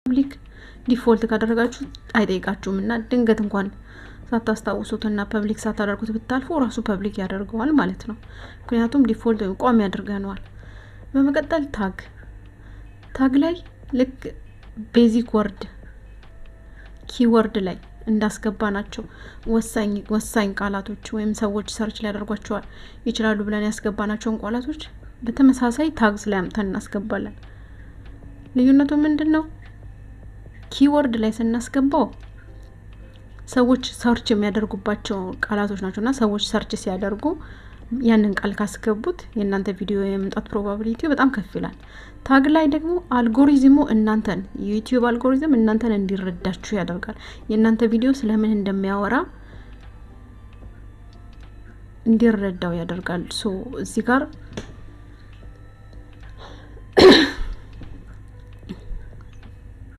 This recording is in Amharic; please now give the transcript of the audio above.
ፐብሊክ ዲፎልት ካደረጋችሁ አይጠይቃችሁምና ድንገት እንኳን ሳታስታውሱትና ፐብሊክ ሳታደርጉት ብታልፉ ራሱ ፐብሊክ ያደርገዋል ማለት ነው። ምክንያቱም ዲፎልት ቋሚ ያደርገናል። በመቀጠል ታግ ላይ ልክ ቤዚክ ወርድ ኪወርድ ላይ እንዳስገባናቸው ወሳኝ ቃላቶች ወይም ሰዎች ሰርች ሊያደርጓቸው ይችላሉ ብለን ያስገባናቸውን ቃላቶች በተመሳሳይ ታግስ ላይ አምጥተን እናስገባለን። ልዩነቱ ምንድነው? ኪወርድ ላይ ስናስገባው ሰዎች ሰርች የሚያደርጉባቸው ቃላቶች ናቸውና ሰዎች ሰርች ሲያደርጉ ያንን ቃል ካስገቡት የእናንተ ቪዲዮ የመምጣት ፕሮባቢሊቲው በጣም ከፍ ይላል። ታግ ላይ ደግሞ አልጎሪዝሙ እናንተን የዩቲዩብ አልጎሪዝም እናንተን እንዲረዳችሁ ያደርጋል። የእናንተ ቪዲዮ ስለምን እንደሚያወራ እንዲረዳው ያደርጋል። እዚህ ጋር